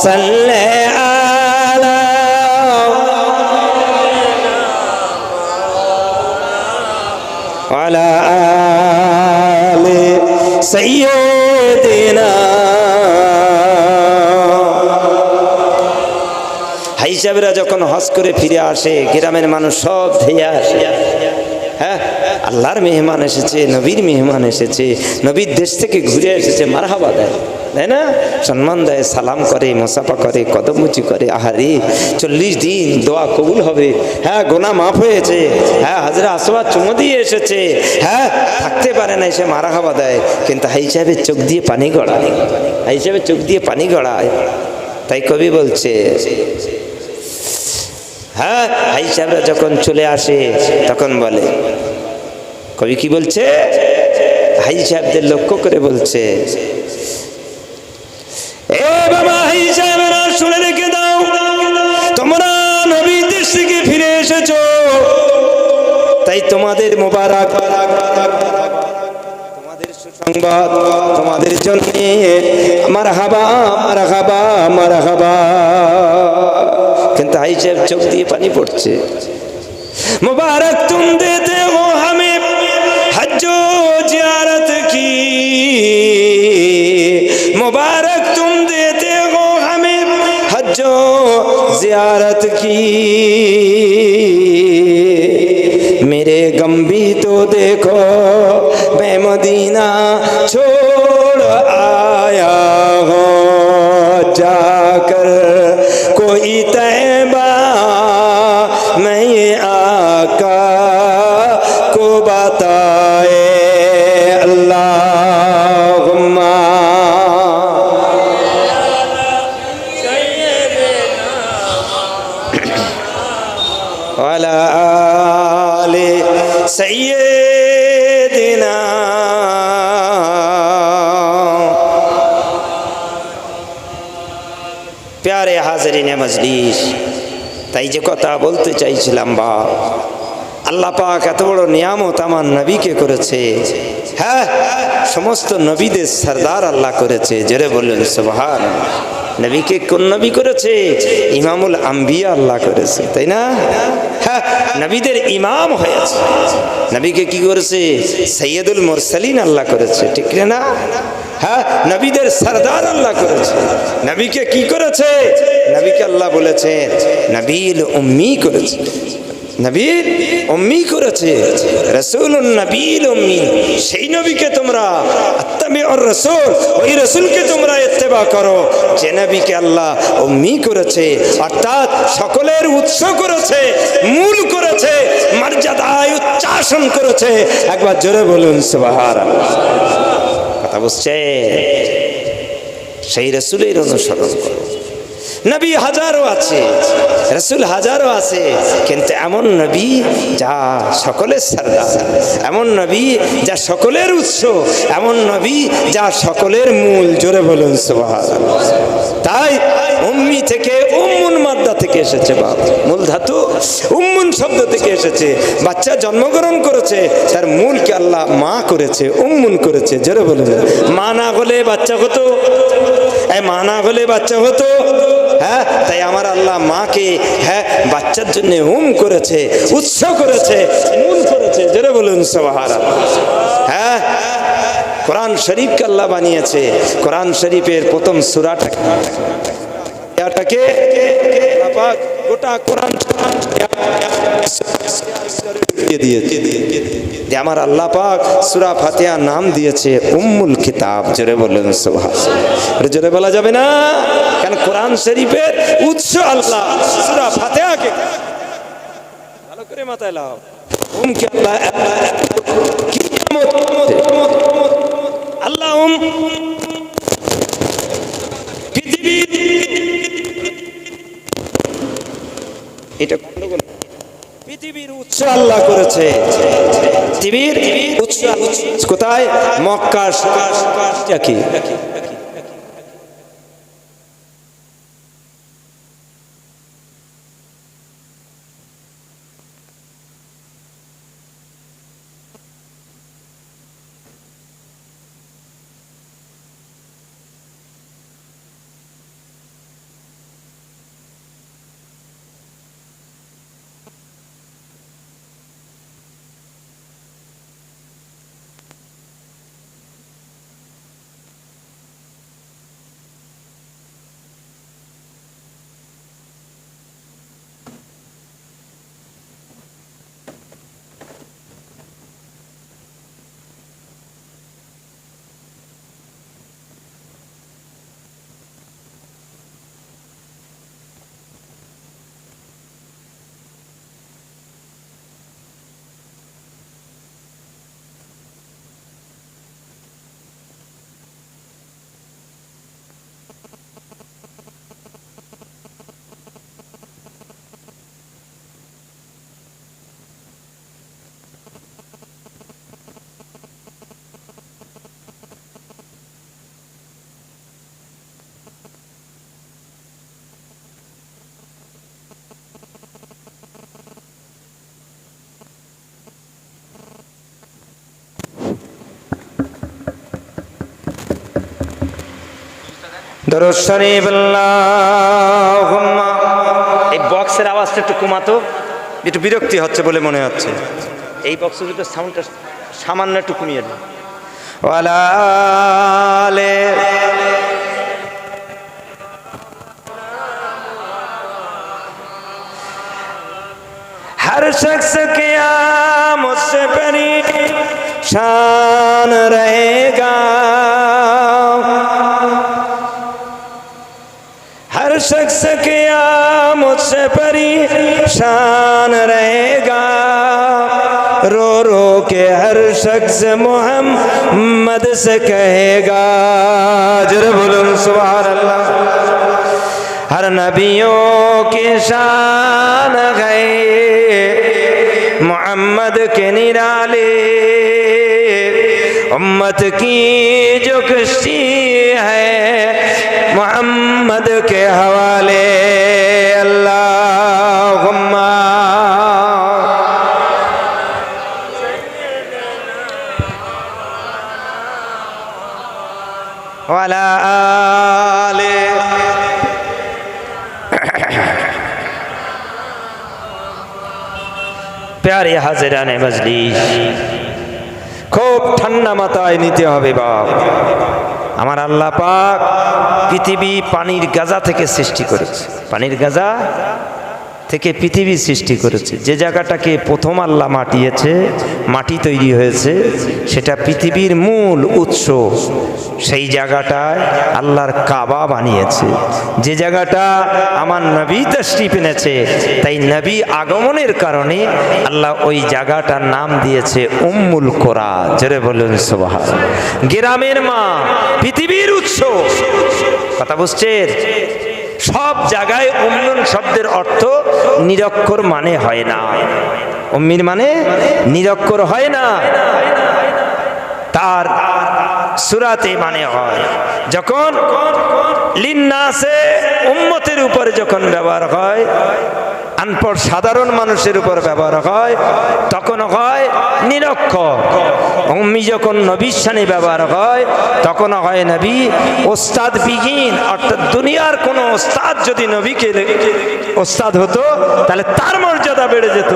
सल्ले अला वअला आलि सय्यिदिना। হাইসাবেরা যখন হজ করে ফিরে আসে, গ্রামের মানুষ সব ধেয়ে আসে, হ্যাঁ আল্লাহর মেহমান এসেছে, নবীর মেহমান এসেছে, নবীর দেশ থেকে ঘুরে এসেছে, মারহাবা দেয়, তাই না? সম্মান দেয়, সালাম করে, মুসাফা করে, কদমুচি করে। আহারে 40 দিন দোয়া কবুল হবে, হ্যাঁ গোনা মাফ হয়েছে, হ্যাঁ হাজরা আসওয়াদ চুমো দিয়ে এসেছে, হ্যাঁ থাকতে পারে না, এসে মারহাবা দেয়। কিন্তু হাই সাহেবের চোখ দিয়ে পানি গড়ায়, হাই সাহেবের চোখ দিয়ে পানি গড়ায়। তাই কবি বলছে, হ্যাঁ হাই সাহেবরা যখন চলে আসে তখন বলে, কবি কি বলছে, হাই সাহেবদের লক্ষ্য করে বলছে, এ বাবা হাই সাহেবরা শুনে রেখে দাও, তোমরা নবীর দেশ থেকে ফিরে এসেছো, তাই তোমাদের মোবারক, তোমাদের সুসংবাদ তোমাদের জন্য, মারহাবা মারহাবা মারহাবা। কিন্তু হাই সাহেব চোখ দিয়ে পানি পড়ছে। मुबारक तुम देते हो हमें हज्जो जियारत की, मुबारक तुम देते हो हमें हज्जो जियारत की, मेरे गम भी तो देखो मैं मदीना छोड़ आया हो, जाकर कोई तैबा मैं ये आका को बताए। अल्लाहुम्मा वाला आले सय्यिदिना। प्यारे हाज़रीन मजलिस, তাই যে কথা বলতে চাইছিলাম, বা আল্লাহ পাক এত বড় নিয়ামত আমার নবীকে করেছে। হ্যাঁ, সমস্ত নবীদের সরদার আল্লাহ করেছে, জোরে বললেন সুবহানাল্লাহ। নবীকে কোন নবী করেছে? ইমামুল আম্বিয়া আল্লাহ করেছে, তাই না? হ্যাঁ, নবীদের ইমাম হয়েছে। নবীকে কি করেছে? সৈয়দুল মুরসালিন আল্লাহ করেছে, ঠিক না? হ্যাঁ, নবীদের সরদার আল্লাহ করেছে। নবীকে কি করেছে? নবীকে আল্লাহ বলেছেন নবীল উম্মি করেছে, নবীর উম্মি করেছে, রাসূলুন নবীল উম্মি। সেই নবীকে তোমরা আত্তাবিউর রাসূল, ওই রাসূলকে তোমরা ইত্তেবা করো যে নবীকে আল্লাহ উম্মি করেছে, অর্থাৎ সকলের উৎস করেছে, মূল করেছে, মর্যাদায় উচ্চাসন করেছে। একবার জোরে বলুন সুবহানাল্লাহ। কথা বুঝছে? সেই রাসূলের অনুসরণ করো। নবী হাজারো আছে, রাসূল হাজারো আছে, কিন্তু এমন নবী যা সকলের সরদার, এমন নবী যা সকলের উৎস, এমন নবী যা সকলের মূল। জোরে বলুন সুবহানাল্লাহ। তাই উম্মি থেকে উম্মুন মাদ্দা থেকে এসেছে, বাপ মূল ধাতু উম্মুন শব্দ থেকে এসেছে। বাচ্চা জন্মগ্রহণ করেছে, তার মূলকে আল্লাহ মা করেছে, উম্মুন করেছে। জোরে বলুন। মা না হলে বাচ্চা হতো, মা না হলে বাচ্চা হতো। হ্যাঁ, তাই আমার আল্লাহ মাকে, হ্যাঁ, বাচ্চার জন্য করেছে, উৎস করেছে, মূল করেছে। জোরে বলুন সুবহানাল্লাহ। হ্যাঁ, কোরআন শরীফকে আল্লাহ বানিয়েছে। কোরআন শরীফের প্রথম সূরাটাকে গোটা কোরআন আমার আল্লাহ পাক সূরা ফাতিহা নাম দিয়েছে উম্মুল কিতাব। জোরে বলুন সুবহানাল্লাহ। জোরে বলা যাবে না, কেন? কোরআন শরীফের উৎস আল্লাহ। সূরা ফাতিহাকে ভালো করে মাথায় লাও। কি আল্লাহ আল্লাহ পৃথিবী, এটা পৃথিবীর উৎস আল্লাহ করেছে। পৃথিবীর উৎস কোথায়? মক্কা। কি দরুদ শরীফ আল্লাহুম্মা। এই বক্সের আওয়াজটা একটু কমাতো, একটু বিরক্তি হচ্ছে বলে মনে হচ্ছে। এই বক্সের ভিতরে সাউন্ডটা সামান্য একটু কমিয়ে দিন। ওয়ালা আলে हर शख्स क्या मुझसे परेशान रहेगा, हर शख्स क्या मुझसे परेशान रहेगा, रो रो के हर शख्स मोहम्मद से कहेगा। जरा बोलो सुभान अल्लाह। हर नबियों की शान है मोहम्मद के निराले, उम्मत की जो कश्ती है मोहम्मद के हवाले। अल्लाहुम्मा वाला आले। प्यारे हाजिराने मजलिस, খুব ঠান্ডা মাথায় নিতে হবে বাপ। আমার আল্লাহ পাক পৃথিবী পানির গাজা থেকে সৃষ্টি করেছে, পানির গাজা থেকে পৃথিবী সৃষ্টি করেছে। যে জায়গাটাকে প্রথম আল্লাহ মাটিয়েছে, মাটি তৈরি হয়েছে, সেটা পৃথিবীর মূল উৎস। সেই জায়গাটায় আল্লাহর কাবা বানিয়েছে। যে জায়গাটা আমার নবী তাশরীফ এনেছে, তাই নবী আগমনের কারণে আল্লাহ ওই জায়গাটার নাম দিয়েছে উম্মুল কোরা। জোরে বলুন সুবহানাল্লাহ। গ্রামের মা, পৃথিবীর উৎস। কথা বুঝছেন? সব জায়গায় উম্মুন শব্দের অর্থ নিরক্ষর মানে হয় না। উম্মির মানে নিরক্ষর হয় না, তার সূরাতে মানে হয়। যখন লিন্নাসে উম্মতের উপরে যখন ব্যবহার হয়, আনপড় সাধারণ মানুষের উপর ব্যবহার হয়, তখন হয় নিরক্ষর। উম্মি যখন নবীর শানে ব্যবহার হয়, তখন হয় নবী ওস্তাদ বিহীন। অর্থাৎ দুনিয়ার কোনো ওস্তাদ যদি নবীকে ওস্তাদ হতো, তাহলে তার মর্যাদা বেড়ে যেত।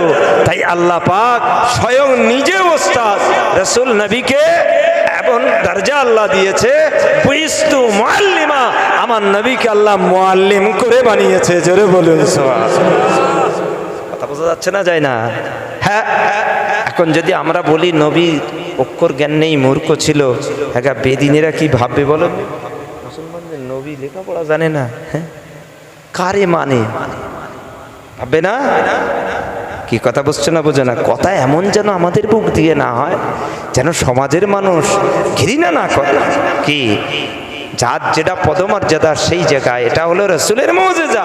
তাই আল্লাহ পাক স্বয়ং নিজে ওস্তাদ, রাসূল নবীকে এমন দরজা আল্লাহ দিয়েছে, বুইস্তু মুআল্লিমা, আমার নবীকে আল্লাহ মুআল্লিম করে বানিয়েছে। জোরে বলুন সুবহানাল্লাহ। কথা বোঝা যাচ্ছে না? যায় না? হ্যাঁ। এখন যদি আমরা বলি নবী অক্ষর জ্ঞান নেই, মূর্খ ছিল, হ্যাঁ, বেদিনেরা কি ভাববে বলো? মুসলমানদের নবী লেখাপড়া জানে না, হ্যাঁ, কারে মানে ভাববে না? কি কথা বুঝছে না? বোঝে না কথা। এমন যেন আমাদের বুক দিয়ে না হয়, যেন সমাজের মানুষ ঘৃণা না করে। কি যার যেটা পদমর্যাদা সেই জায়গায়, এটা হলো রাসূলের মুজিজা।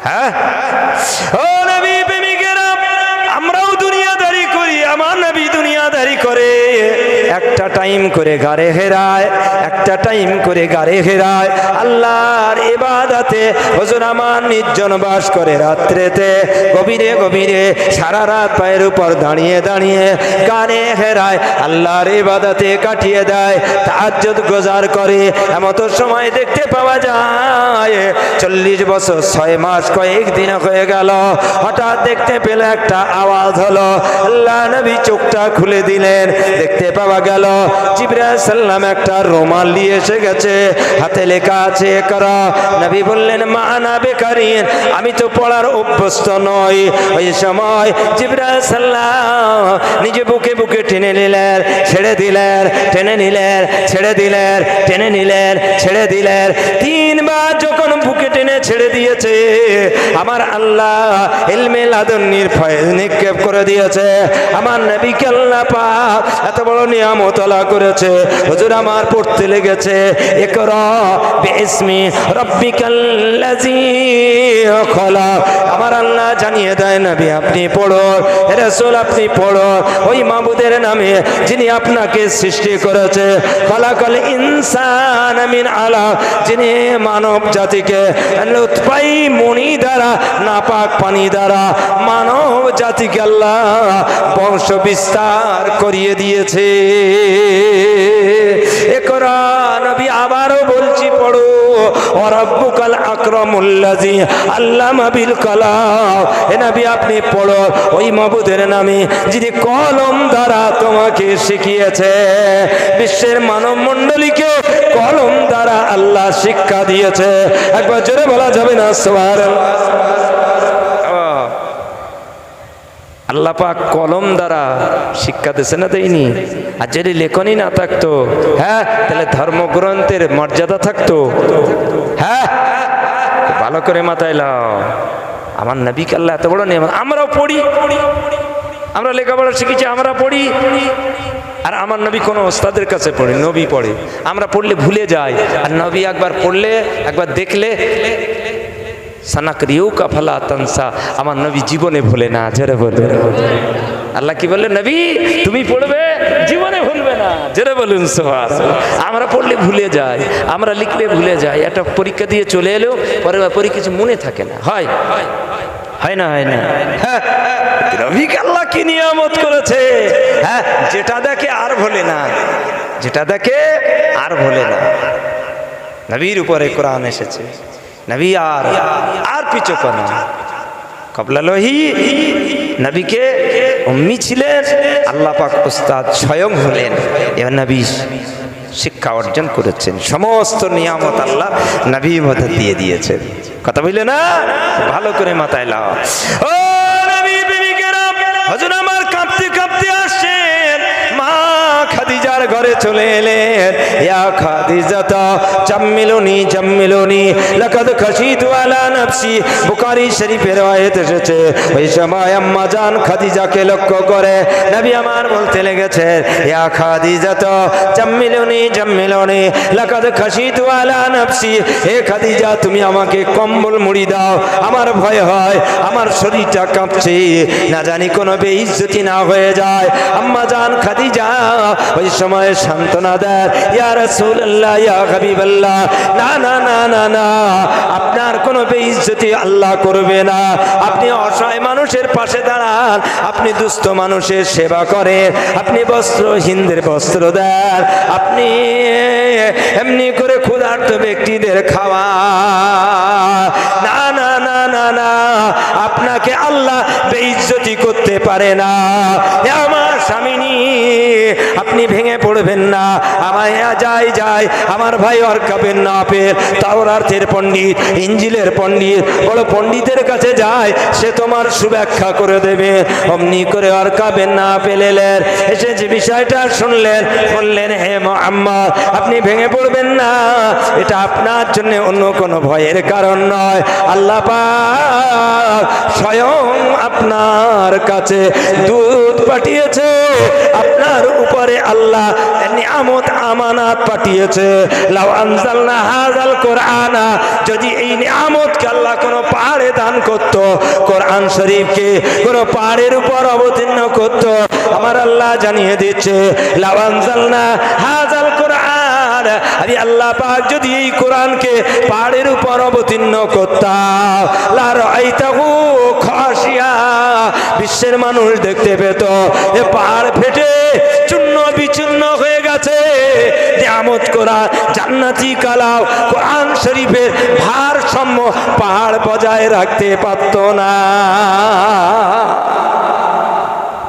হ্যাঁ, ও নবী প্রেমিকেরা, আমরাও দুনিয়াদারি করি, আমার নবী দুনিয়াদারি করে। একটা টাইম করে গারে হেরায়, একটা টাইম করে গারে হেরায় আল্লাহর ইবাদতে। হুজুর আমার নির্জন বাস করে রাত্রেতে, গভীরে গভীরে সারা রাত পায়ের উপর দাঁড়িয়ে দাঁড়িয়ে গারে হেরায় আল্লাহর ইবাদতে কাটিয়ে দেয়, তাহাজ্জুদ গুজার করে। এমত সময় দেখতে পাওয়া যায় 40 বছর 6 মাস কয়েকদিন হয়ে গেল, হঠাৎ দেখতে পেলে একটা আওয়াজ হলো। আল্লাহ নবী চোখটা খুলে দিলেন, দেখতে পাওয়া গেল জিবরাইল সাল্লাম একটা রুমাল নিয়ে এসে গেছে, হাতে লেখা আছে ইকরা। নবী বললেন মা আনা বিকারিন, আমি তো পড়ার অভ্যস্ত নই। ওই সময় জিবরাইল সাল্লাম নিজে বুকে বুকে টেনে নিলেন, ছেড়ে দিলেন, টেনে নিলেন, ছেড়ে দিলেন, টেনে নিলেন, ছেড়ে দিলেন। 3 বার যখন বুকে টেনে ছেড়ে দিয়েছে, আমার আল্লাহ ইলমে লাদুন্নির ফয়েজ নিক্ষেপ করে দিয়েছে। আমার নবীকে আল্লাহ পাক এত বড় নিয়ামত আল্লাহ করেছে। হুজুর আমার পড়তে লেগেছে ইকরা বিইসমি রাব্বিকাল্লাযী খলাক। আমার আল্লাহ জানিয়ে দেয় নবী আপনি পড়ো, হে রাসূল আপনি পড়ো ওই মাবুদের নামে যিনি আপনাকে সৃষ্টি করেছে। খলাকাল ইনসান মিন আলাক, যিনি মানব জাতিকে লুৎফাই মনি দ্বারা, নাপাক পানি দ্বারা মানব জাতিকে আল্লাহ বংশ বিস্তার করিয়ে দিয়েছে। ইকরা নবী আবারও বলছি ওয়া রাব্বুকাল আকরামুল্লাযী আল্লামা বিল কলাম। হে নবী আপনি পড়ো ওই মাবুদের নামে যিনি কলম দ্বারা তোমাকে শিখিয়েছে। বিশ্বের মানব মণ্ডলীকে কলম দ্বারা আল্লাহ শিক্ষা দিয়েছে। একবার জোরে বলা যাবে না সুবহানাল্লাহ? আল্লাহ পাক কলম দ্বারা শিক্ষা দিয়েছে না, দেয়নি? আর যদি লেখনী না থাকতো, হ্যাঁ, তাহলে ধর্মগ্রন্থের মর্যাদা থাকতো? হ্যাঁ, ভালো করে মাথায় লাও। আমার নবীকে আল্লাহ এত বড় নিয়ামত। আমরাও পড়ি, আমরা লেখাপড়া শিখেছি, আমরা পড়ি। আর আমার নবী কোনো ওস্তাদের কাছে পড়ে, নবী পড়ে। আমরা পড়লে ভুলে যাই, আর নবী একবার পড়লে, একবার দেখলে সানাকরিউ কা ফালা তানসা, আমার নবী জীবনে ভুলে না। জোরে বলবে আল্লাহ কি বললেন? নবী তুমি পড়বে, জীবনে ভুলবে না। জোরে বলুন সুবহানাল্লাহ। আমরা পড়লে ভুলে যাই, আমরা লিখলে ভুলে যাই। একটা পরীক্ষা দিয়ে চলে এলেও পরে পরীক্ষা কিছু মনে থাকে না। হয় হয় না? হয় না? হ্যাঁ, নবীকে আল্লাহ কি নিয়ামত করেছে। হ্যাঁ, যেটা দেখে আর ভোলে না, যেটা দেখে আর ভোলে না। নবীর উপরে কোরআন এসেছে, নবী আর পিছু পানা কবলালোহি। নবীকে উম্মি ছিলেন, আল্লাহ পাক উস্তাদ স্বয়ং হলেন। এবার নবী শিক্ষা অর্জন করেছেন, সমস্ত নিয়ামত আল্লাহ নবীর মধ্যে দিয়ে দিয়েছেন। কথা বললে না? ভালো করে মাথায় লাও। ও নবী প্রেমিকেরা, হুজুর আমার কাঁপতে কাঁপতে আসছেন, মা খাদিজার ঘরে চলে এলেন। ইয়া খাদিজাতা জাম্মিলুনি জাম্মিলুনি লাকাদ খাশিতু আলা নাফসি। বুখারী শরীফের রওয়ায়াত এসেছে, ওই সময় আম্মা জান খাদিজাকে লক্ষ্য করে নবী আমার বলতে লেগেছেন, ইয়া খাদিজাতা জাম্মিলুনি জাম্মিলুনি লাকাদ খাশিতু আলা নাফসি। হে খাদিজা তুমি আমাকে কম্বল মুড়ি দাও, আমার ভয় হয়, আমার শরীরটা কাঁপছে, না জানি কোনো বেইজ্জতি না হয়ে যায়। আম্মা জান খাদিজা ওই সময় সান্ত্বনা দেন, ইয়া রাসূলুল্লাহ ইয়া হাবিবাল্লাহ, না না না না না, আপনার কোনো বেইজ্জতি আল্লাহ করবে না। আপনি অসহায় মানুষের পাশে দাঁড়ান, আপনি দুস্থ মানুষের সেবা করেন, আপনি বস্ত্রহীনদের বস্ত্র দেন, আপনি এমনি করে ক্ষুধার্ত ব্যক্তিদের খাওয়া। না না না না না, আপনাকে আল্লাহ বেইজ্জতি করতে পারে না। আমার স্বামিনী আপনি ভেঙে পড়বেন না। আমায় যাই যাই আমার ভাই অরকাবেন না পেল, তাওরাতের পণ্ডিত, ইঞ্জিলের পণ্ডিত, বড় পণ্ডিতের কাছে যায়, সে তোমার সুব্যাখ্যা করে দেবে। অমনি করে অরকাবেন না পেলেন, এসে যে বিষয়টা শুনলেন, বললেন, হে মুহাম্মদ আপনি ভেঙে পড়বেন না, এটা আপনার জন্য অন্য কোনো ভয়ের কারণ নয়। আল্লাহ পাক স্বয়ং আপনার কাছে দুধ পাঠিয়েছে, আপনার উপরে আল্লাহ নিয়ামত আমানত পাঠিয়েছে। লাউ আনজালনা হাযাল কুরআনা, যদি এই নিয়ামতকে আল্লাহ কোনো পাহাড়ে দান করত, কোরআন শরীফকে কোনো পাহাড়ের উপর অবতীর্ণ করত, আমার আল্লাহ জানিয়ে দিচ্ছে, লাউ আনজালনা হাযাল কুরআন, আমি আল্লাহ পাক যদি এই কোরআনকে পাহাড়ের উপর অবতীর্ণ করতাম, লা রাআইতাহু খাশিয়া, বিশ্বের মানুষ দেখতে পেত এ পাহাড় ফেটে চূর্ণ বিচূর্ণ হয়ে গেছে। নিয়ামত করা জান্নাতি কালাম কোরআন শরীফের ভারসাম্য পাহাড় বজায় রাখতে পারত না,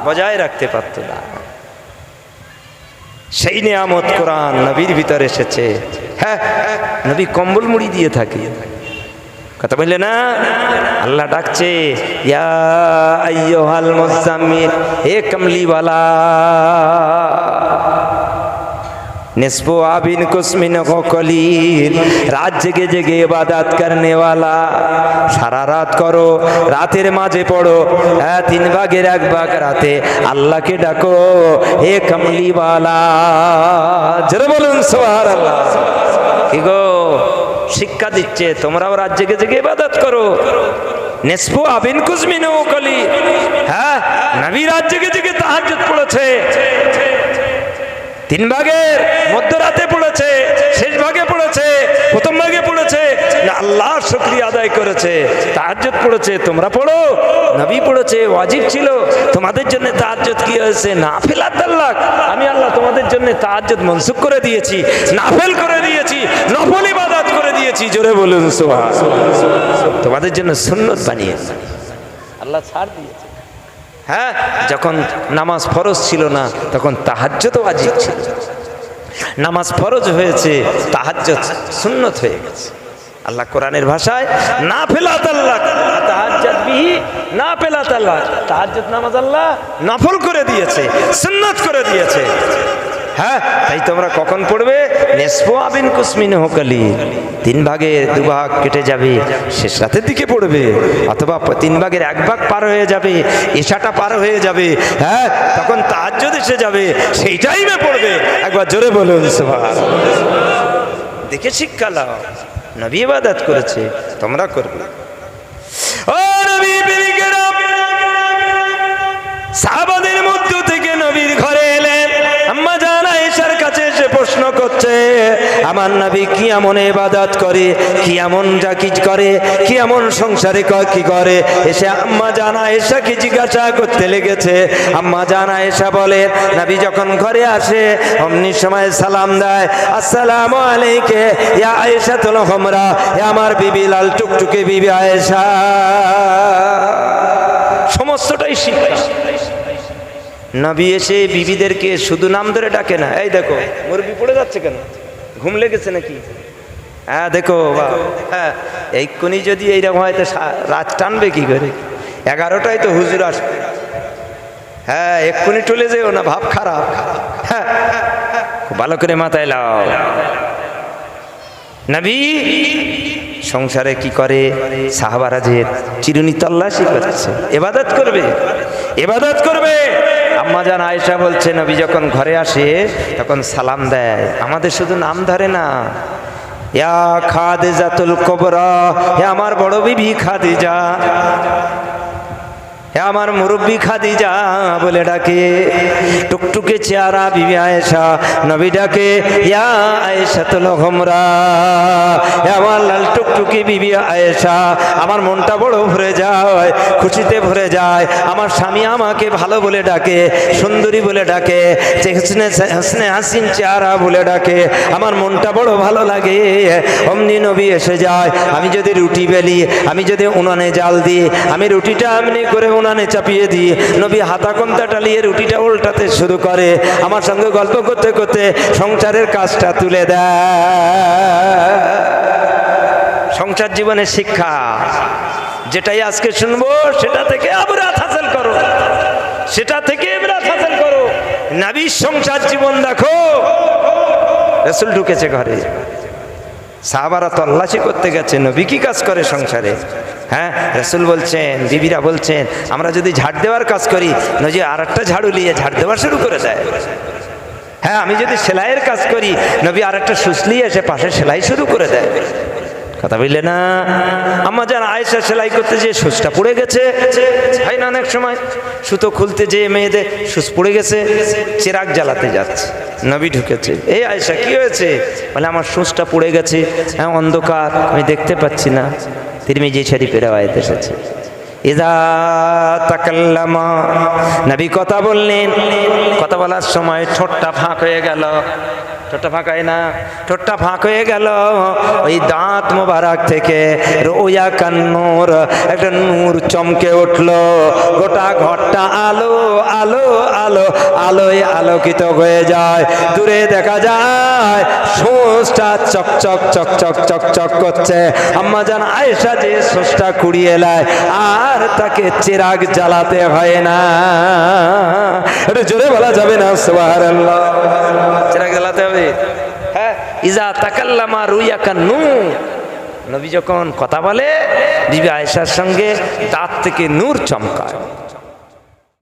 বজায় রাখতে পারত না। সেই নিয়ামত কোরআন নবীর ভিতরে এসেছে। হ্যাঁ, নবী কম্বল মুড়ি দিয়ে থাকে। কথা বললে না? আল্লাহ ডাকছে, ইয়া আইয়ুহাল মুজাম্মিল, হে কমলিওয়ালা, निस्फो आबिन कुस्मिन हो कलील, रात जगे जगे इबादत करने वाला, सारा रात करो, रातेर माঝে पढ़ो, 3 भागের 1 भाग রাতে আল্লাহকে ডাকো, হে কমলিওয়ালা। জোরে বলুন সুবহানাল্লাহ। কি গো, শিক্ষা দিচ্ছে তোমরাও রাত জেগে জেগে ইবাদত করো। নিসফু আবিন কুসমিন ও কলীল, হ্যাঁ নবী রাত জেগে জেগে তাহাজ্জুদ পড়েছে, 3 ভাগের মধ্যরাতে পড়েছে, শেষ ভাগে পড়েছে, প্রথম ভাগে পড়েছে, আল্লাহর শুকরিয়া আদায় করেছে, তাহাজ্জুদ পড়েছে। তোমরা পড়ো, নবী পড়েছে, ওয়াজিব ছিল, তোমাদের জন্য তাহাজ্জুদ কি হয়েছে? নাফিল আদাল্লাহ, আমি আল্লাহ তোমাদের জন্য তাহাজ্জুদ মনসুখ করে দিয়েছি, নাফিল করে দিয়েছি, নফল ইবাদত করে দিয়েছি। জোরে বলুন সুবহানাল্লাহ। তোমাদের জন্য সুন্নত বানিয়েছে আল্লাহ, ছাড় দিয়েছে। হ্যাঁ, যখন নামাজ ফরজ ছিল না তখন তাহাজ্জুদ ওয়াজিব ছিল, নামাজ ফরজ হয়েছে, তাহাজ্জুদ সুন্নত হয়ে গেছে। আল্লাহ কোরআনের ভাষায় নাফিলাত আল্লাহ তাহাজ্জুদ বিহি নাফিলাত আল্লাহ, তাহাজ্জুদ নামাজ আল্লাহ নফল করে দিয়েছে, সুন্নাত করে দিয়েছে। হ্যাঁ, তাই তোমরা কখন পড়বে? নিসফু আবিন কুসমিনহু কালিল, 3 ভাগের 2 ভাগ কেটে যাবে, শেষ রাতের দিকে পড়বে, অথবা 3 ভাগের 1 ভাগ পার হয়ে যাবে, এশাটা পার হয়ে যাবে। হ্যাঁ, তখন তাহাজ্জুদ এসে যাবে, সেই টাইমে পড়বে। একবার জোরে বলুন সুবহানাল্লাহ। দেখে শিক্ষা লাও, নবী ইবাদত করেছে, তোমরা করবে। ও নবী প্রেমিকেরা, সাহাবাদের মধ্য থেকে নবীর ঘরে এলেন, আম্মা জান আয়েশার কাছে এসে প্রশ্ন করছে, আমার নবী কি এমন ইবাদত করে, কি এমন জাকিজ করে, কি এমন সংসারে কি করে। এসে আম্মা জান আয়েশাকে জিজ্ঞাসা করতে লেগেছে। আম্মা জান আয়েশা বলেন, নবী যখন ঘরে আসে অমনি সময় সালাম দেয়, আসসালামু আলাইকা ইয়া আয়েশাতুল হুমরা, হে আমার বিবি লাল টুকটুকে বিবি আয়েশা। সমস্তটাই শিক্ষা। নবী এসে বিবিদেরকে শুধু নাম ধরে ডাকে না, এই দেখো মুরগি পড়ে যাচ্ছে কেন, ঘুম লেগেছে নাকি, হ্যাঁ দেখো, হ্যাঁ এইক্ষুনি যদি এইরকম হয় তো রাত টানবে কি করে, 11টায় তো হুজুর আসবে, হ্যাঁ এক্ষুনি চলে যেও না, ভাব খারাপ। হ্যাঁ, খুব ভালো করে মাথায় লাও। নবী সংসারে কি করে, সাহাবারা যে চিরুনি তল্লাশি করছে, ইবাদত করবে, ইবাদত করবে। আম্মা জান আয়েশা বলছে, নবী যখন ঘরে আসে তখন সালাম দেয়, আমাদের শুধু নাম ধরে না, ইয়া খাদিজাতুল কুবরা, হে আমার বড় বিবি খাদিজা, হে আমার মুরব্বী খাদিজা বলে ডাকে। টুকটুকে চেহারা বিবি আয়েশা, নবী ডাকে ইয়া আয়েশাতুল হুমরা, হে আমার লাল টুকটুকি বিবি আয়েশা। আমার মনটা বড় ভরে যায়, খুশিতে ভরে যায়। আমার স্বামী আমাকে ভালো বলে ডাকে, সুন্দরী বলে ডাকে, হাসনে হাসিন চেহারা বলে ডাকে, আমার মনটা বড় ভালো লাগে। অমনি নবী এসে যায়, আমি যদি রুটি বেলি, আমি যদি উনানে জাল দিই, আমি রুটিটা এমনি করে উনানে চাপিয়ে দিই, নবী হাতা কোনটা টালিয়ে রুটিটা উল্টাতে শুরু করে, আমার সঙ্গে গল্প করতে করতে সংসারের কাজটা তুলে দেয়। সংসার জীবনের শিক্ষা যেটাই আজকে শুনবো, সেটা থেকে ইবরাত হাসিল করো, সেটা থেকে ইবরাত হাসিল করো। নবীর সংসার জীবন দেখো, রাসূল ঢুকেছে ঘরে, সাহাবারা তল্লাশি করতে গেছে, নবী কি কাজ করে সংসারে। হ্যাঁ, রাসূল বলছেন, বিবিরা বলছেন, আমরা যদি ঝাড় দেওয়ার কাজ করি, নবী আরেকটা ঝাড়ু নিয়ে ঝাড় দেওয়া শুরু করে দেয়। হ্যাঁ, আমি যদি সেলাইয়ের কাজ করি, নবী আরেকটা সুচ নিয়ে এসে পাশে সেলাই শুরু করে দেয়। কথা বললে না? আম্মা জান আয়েশা সেলাই করতে যেয়ে সুচটা পড়ে গেছে, হয় না অনেক সময়, সুতো খুলতে যেয়ে মেয়েদের সুচ পড়ে গেছে, চিরাগ জ্বালাতে যাচ্ছে, নবী ঢুকেছে, এই আয়েশা কি হয়েছে? বলে আমার সুচটা পড়ে গেছে, হ্যাঁ অন্ধকার আমি দেখতে পাচ্ছি না। তিরমিজি শরীফের আয়াত এসেছে, ইযা তাকাল্লামা, নবী কথা বললেন, কথা বলার সময় ঠোঁটটা ফাঁক হয়ে গেল, ঠোঁটটা ফাঁক হয় না, ঠোঁটটা ফাঁক হয়ে গেল, ওই দাঁত মোবারক থেকে রোয়া কান্নুর, একটা নূর চমকে উঠলো, গোটা ঘরটা আলো আলো আলো আলোয় আলোকিত হয়ে যায়। দূরে দেখা যায় সূচটা চকচক চকচক চকচক করছে। আম্মা জান আয়েশা যে সূচটা কুড়িয়ে এলায়, আর তাকে চিরাগ জ্বালাতে হয় না। এটা জোরে বলা যাবে না সুবহানাল্লাহ, চিরাগ জ্বালাতে হবে। হ্যাঁ, ইজা তাকাল্লামা রুইয়া কান্নুর, নবী যখন কথা বলে, বিবি আয়েশার সঙ্গে দাঁত থেকে নূর চমকায়।